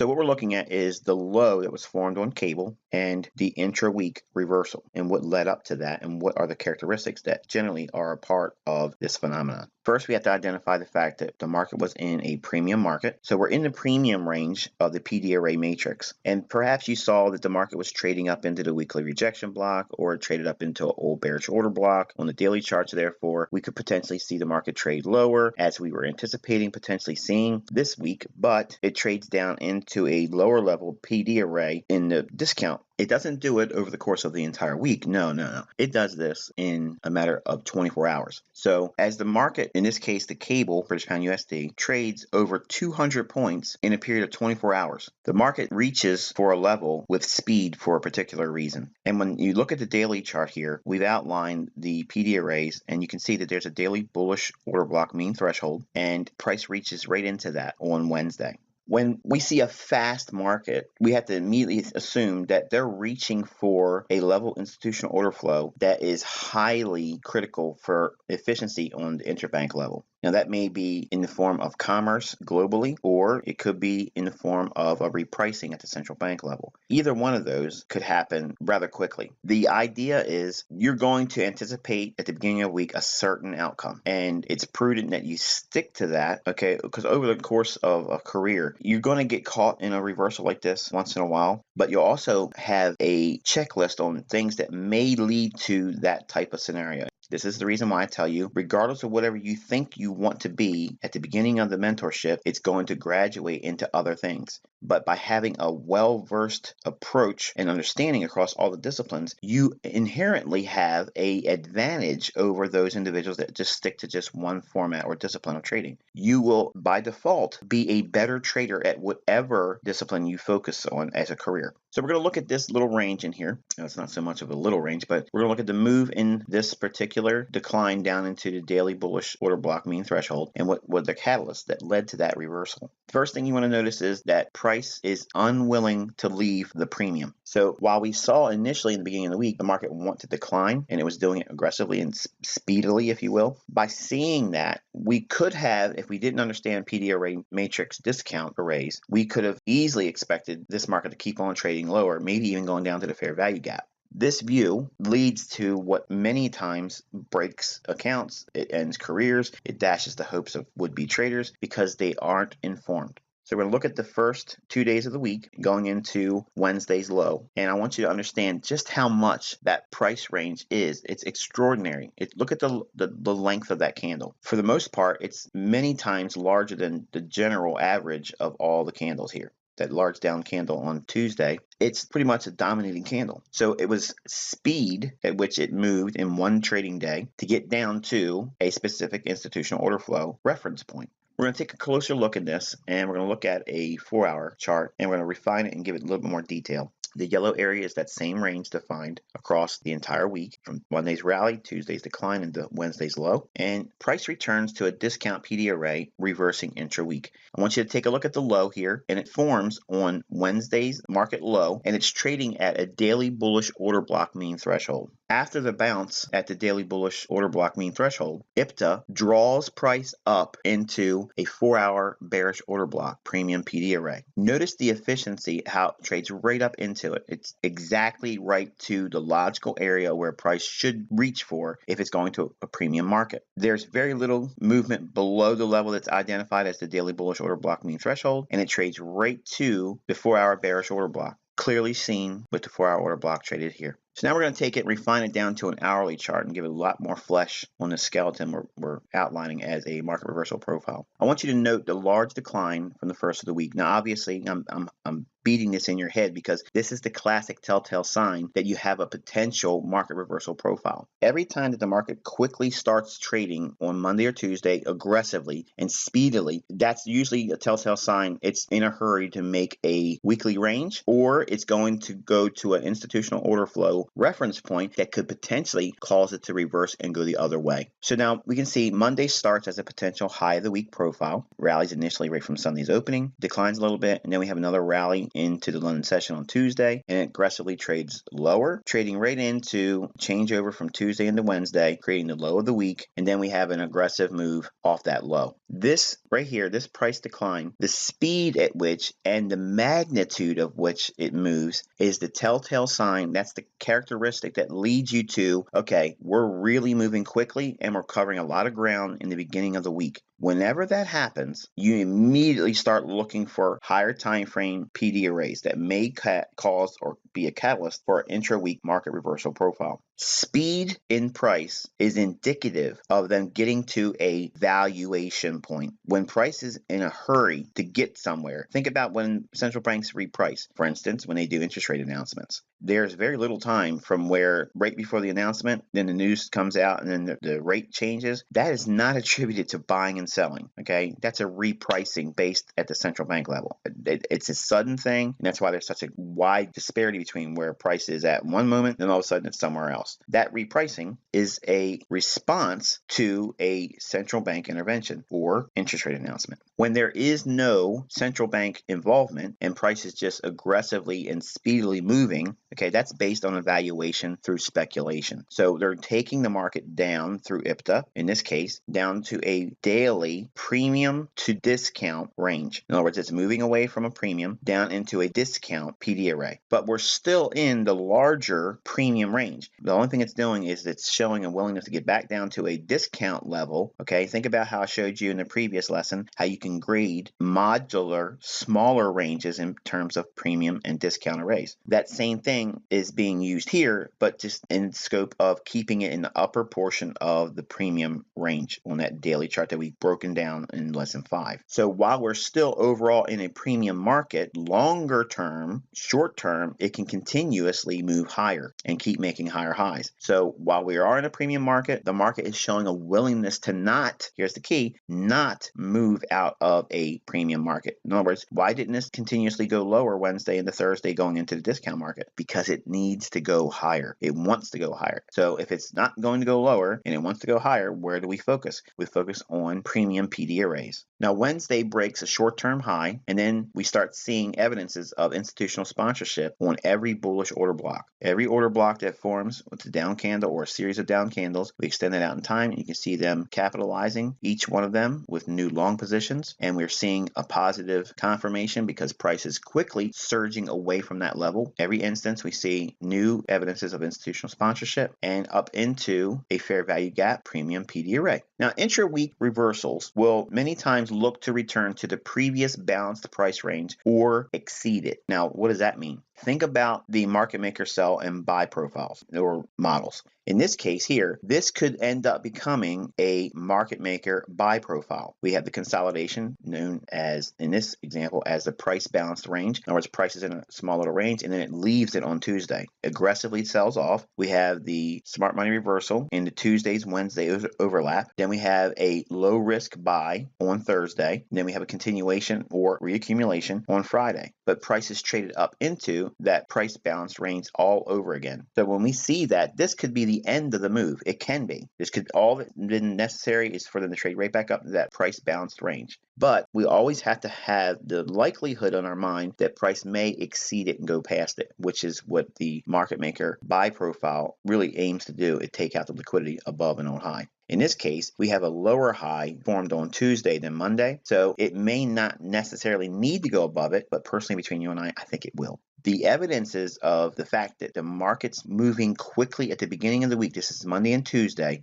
So what we're looking at is the low that was formed on cable and the intra-week reversal and what led up to that and what are the characteristics that generally are a part of this phenomenon. First, we have to identify the fact that the market was in a premium market. So we're in the premium range of the PD array matrix. And perhaps you saw that the market was trading up into the weekly rejection block or traded up into an old bearish order block on the daily charts. Therefore, we could potentially see the market trade lower as we were anticipating potentially seeing this week, but it trades down into a lower level PD array in the discount. It doesn't do it over the course of the entire week. No. It does this in a matter of 24 hours. So as the market, in this case, the cable, British pound USD, trades over 200 points in a period of 24 hours, the market reaches for a level with speed for a particular reason. And when you look at the daily chart here, we've outlined the PD arrays, and you can see that there's a daily bullish order block mean threshold, and price reaches right into that on Wednesday. When we see a fast market, we have to immediately assume that they're reaching for a level institutional order flow that is highly critical for efficiency on the interbank level. Now, that may be in the form of commerce globally, or it could be in the form of a repricing at the central bank level. Either one of those could happen rather quickly. The idea is you're going to anticipate at the beginning of the week a certain outcome, and it's prudent that you stick to that, okay? Because over the course of a career, you're going to get caught in a reversal like this once in a while, but you'll also have a checklist on things that may lead to that type of scenario. This is the reason why I tell you, regardless of whatever you think you want to be at the beginning of the mentorship, it's going to graduate into other things. But by having a well-versed approach and understanding across all the disciplines, you inherently have an advantage over those individuals that just stick to just one format or discipline of trading. You will, by default, be a better trader at whatever discipline you focus on as a career. So we're going to look at this little range in here. Now, it's not so much of a little range, but we're going to look at the move in this particular decline down into the daily bullish order block mean threshold and what the catalyst that led to that reversal. The first thing you want to notice is that price is unwilling to leave the premium. So while we saw initially in the beginning of the week the market want to decline, and it was doing it aggressively and speedily, if you will, by seeing that, we could have, if we didn't understand PD array matrix discount arrays, we could have easily expected this market to keep on trading lower, maybe even going down to the fair value gap. This view leads to what many times breaks accounts, it ends careers, it dashes the hopes of would-be traders because they aren't informed. So we're going to look at the first 2 days of the week going into Wednesday's low. And I want you to understand just how much that price range is. It's extraordinary. Look at the length of that candle. For the most part, it's many times larger than the general average of all the candles here. That large down candle on Tuesday, it's pretty much a dominating candle. So it was speed at which it moved in one trading day to get down to a specific institutional order flow reference point. We're going to take a closer look at this, and we're going to look at a 4-hour chart, and we're going to refine it and give it a little bit more detail. The yellow area is that same range defined across the entire week from Monday's rally, Tuesday's decline, into Wednesday's low. And price returns to a discount PD array reversing intra-week. I want you to take a look at the low here, and it forms on Wednesday's market low, and it's trading at a daily bullish order block mean threshold. After the bounce at the daily bullish order block mean threshold, IPTA draws price up into a 4-hour bearish order block premium PD array. Notice the efficiency, how it trades right up into it. It's exactly right to the logical area where price should reach for if it's going to a premium market. There's very little movement below the level that's identified as the daily bullish order block mean threshold, and it trades right to the 4-hour bearish order block, clearly seen with the 4-hour order block traded here. So now we're going to take it, refine it down to an hourly chart and give it a lot more flesh on the skeleton we're outlining as a market reversal profile. I want you to note the large decline from the first of the week. Now, obviously, I'm beating this in your head because this is the classic telltale sign that you have a potential market reversal profile. Every time that the market quickly starts trading on Monday or Tuesday aggressively and speedily, that's usually a telltale sign it's in a hurry to make a weekly range, or it's going to go to an institutional order flow potential reference point that could potentially cause it to reverse and go the other way. So now we can see Monday starts as a potential high of the week profile, rallies initially right from Sunday's opening, declines a little bit, and then we have another rally into the London session on Tuesday, and it aggressively trades lower, trading right into changeover from Tuesday into Wednesday, creating the low of the week, and then we have an aggressive move off that low. This right here, this price decline, the speed at which and the magnitude of which it moves is the telltale sign. That's the characteristic that leads you to, okay, we're really moving quickly and we're covering a lot of ground in the beginning of the week. Whenever that happens, you immediately start looking for higher time frame PD arrays that may cause or be a catalyst for an intra-week market reversal profile. Speed in price is indicative of them getting to a valuation point. When price is in a hurry to get somewhere, think about when central banks reprice, for instance, when they do interest rate announcements. There's very little time from where right before the announcement, then the news comes out and then the rate changes. That is not attributed to buying and selling, okay? That's a repricing based at the central bank level. It's a sudden thing, and that's why there's such a wide disparity between where price is at one moment and all of a sudden it's somewhere else. That repricing is a response to a central bank intervention or interest rate announcement. When there is no central bank involvement and price is just aggressively and speedily moving, okay, that's based on evaluation through speculation. So they're taking the market down through IPTA, in this case, down to a daily premium to discount range. In other words, it's moving away from a premium down into a discount PD array. But we're still in the larger premium range. The only thing it's doing is it's showing a willingness to get back down to a discount level. Okay, think about how I showed you in the previous lesson how you can grade modular, smaller ranges in terms of premium and discount arrays. That same thing is being used here, but just in scope of keeping it in the upper portion of the premium range on that daily chart that we've broken down in lesson 5. So while we're still overall in a premium market, longer term, short term, it can continuously move higher and keep making higher highs. So while we are in a premium market, the market is showing a willingness to not, here's the key, not move out of a premium market. In other words, why didn't this continuously go lower Wednesday into Thursday going into the discount market? Because it needs to go higher. It wants to go higher. So if it's not going to go lower and it wants to go higher, where do we focus? We focus on premium PD arrays. Now Wednesday breaks a short-term high, and then we start seeing evidences of institutional sponsorship on every bullish order block. Every order block that forms with a down candle or a series of down candles, we extend that out in time, and you can see them capitalizing, each one of them with new long positions, and we're seeing a positive confirmation because price is quickly surging away from that level. Every instance, we see new evidences of institutional sponsorship and up into a fair value gap premium PD array. Now, intra-week reversals will many times look to return to the previous balanced price range or exceed it. Now, what does that mean? Think about the market maker sell and buy profiles or models. In this case here, this could end up becoming a market maker buy profile. We have the consolidation known as, in this example, as the price balanced range. In other words, price is in a small little range and then it leaves it on Tuesday. Aggressively sells off. We have the smart money reversal in the Tuesdays, Wednesdays overlap. Then we have a low risk buy on Thursday. Then we have a continuation or reaccumulation on Friday. But price is traded up into that price balanced range all over again. So when we see that, this could be the end of the move. It can be. This could, all that's been necessary is for them to trade right back up to that price balanced range. But we always have to have the likelihood on our mind that price may exceed it and go past it, which is what the market maker buy profile really aims to do, is take out the liquidity above and on high. In this case, we have a lower high formed on Tuesday than Monday, so it may not necessarily need to go above it, but personally between you and I think it will. The evidences of the fact that the market's moving quickly at the beginning of the week, this is Monday and Tuesday,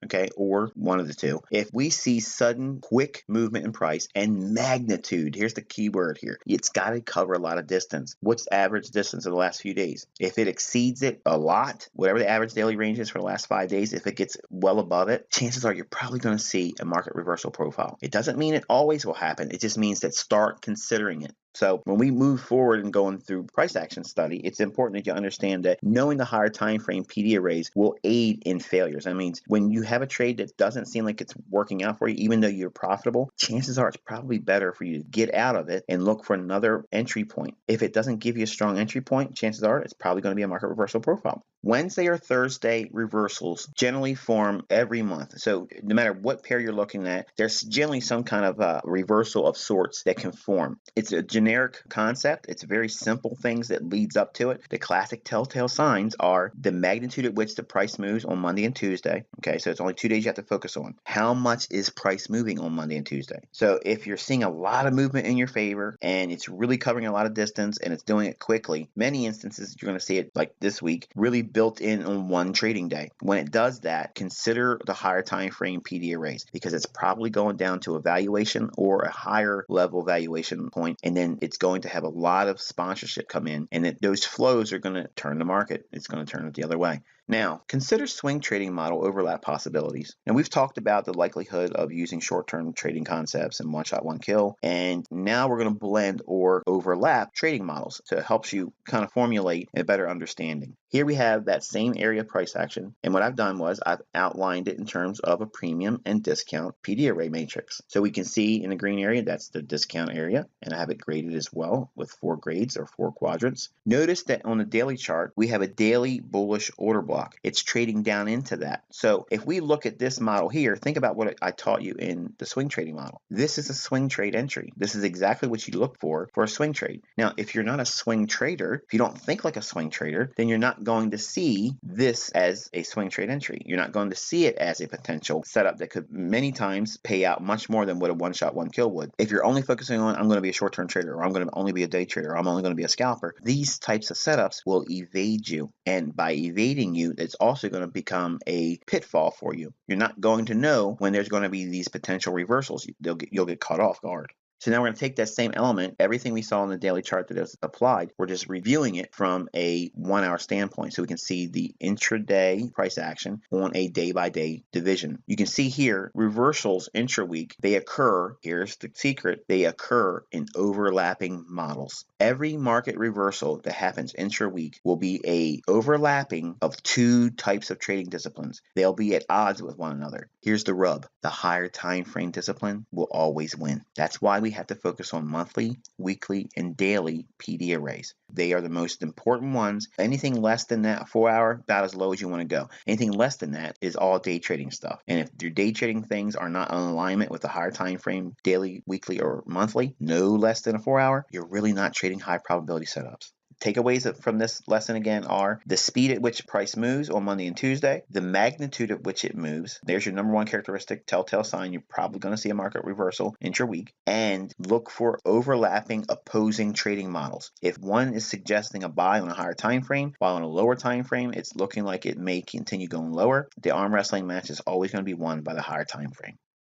okay, or one of the two. If we see sudden, quick movement in price and magnitude, here's the key word here, it's got to cover a lot of distance. What's average distance of the last few days? If it exceeds it a lot, whatever the average daily range is for the last 5 days, if it gets well above it, chances are you're probably going to see a market reversal profile. It doesn't mean it always will happen. It just means that start considering it. So when we move forward and going through price action study, it's important that you understand that knowing the higher time frame PD arrays will aid in failures. That means when you have a trade that doesn't seem like it's working out for you, even though you're profitable, chances are it's probably better for you to get out of it and look for another entry point. If it doesn't give you a strong entry point, chances are it's probably going to be a market reversal profile. Wednesday or Thursday reversals generally form every month. So no matter what pair you're looking at, there's generally some kind of reversal of sorts that can form. It's a generic concept. It's very simple things that leads up to it. The classic telltale signs are the magnitude at which the price moves on Monday and Tuesday. Okay, so it's only 2 days you have to focus on. How much is price moving on Monday and Tuesday? So if you're seeing a lot of movement in your favor and it's really covering a lot of distance and it's doing it quickly, many instances you're going to see it like this week really built in on one trading day. When it does that, consider the higher time frame PD arrays because it's probably going down to a valuation or a higher level valuation point, and then it's going to have a lot of sponsorship come in, and those flows are going to turn the market. It's going to turn it the other way. Now, consider swing trading model overlap possibilities. And we've talked about the likelihood of using short-term trading concepts and one shot, one kill. And now we're going to blend or overlap trading models to help you kind of formulate a better understanding. Here we have that same area of price action. And what I've done was I've outlined it in terms of a premium and discount PD array matrix. So we can see in the green area, that's the discount area. And I have it graded as well with 4 grades or 4 quadrants. Notice that on the daily chart, we have a daily bullish order block. It's trading down into that. So if we look at this model here, think about what I taught you in the swing trading model. This is a swing trade entry. This is exactly what you look for a swing trade. Now, if you're not a swing trader, if you don't think like a swing trader, then you're not going to see this as a swing trade entry. You're not going to see it as a potential setup that could many times pay out much more than what a one shot, one kill would. If you're only focusing on, I'm going to be a short-term trader, or I'm going to only be a day trader, or I'm only going to be a scalper, these types of setups will evade you. And by evading you, it's also going to become a pitfall for you. You're not going to know when there's going to be these potential reversals. You'll get caught off guard. So now we're going to take that same element, everything we saw in the daily chart that is applied, we're just reviewing it from a 1 hour standpoint so we can see the intraday price action on a day-by-day division. You can see here reversals intra-week, they occur, here's the secret, they occur in overlapping models. Every market reversal that happens intra-week will be a overlapping of 2 types of trading disciplines. They'll be at odds with one another. Here's the rub. The higher time frame discipline will always win. That's why we have to focus on monthly, weekly, and daily PD arrays. They are the most important ones. Anything less than that, 4 hour, about as low as you want to go. Anything less than that is all day trading stuff. And if your day trading things are not in alignment with the higher time frame, daily, weekly, or monthly, no less than a 4 hour, you're really not trading high probability setups. Takeaways from this lesson again are the speed at which price moves on Monday and Tuesday, the magnitude at which it moves. There's your number one characteristic, telltale sign. You're probably going to see a market reversal intra-week, and look for overlapping opposing trading models. If one is suggesting a buy on a higher time frame, while on a lower time frame, it's looking like it may continue going lower, the arm wrestling match is always going to be won by the higher time frame.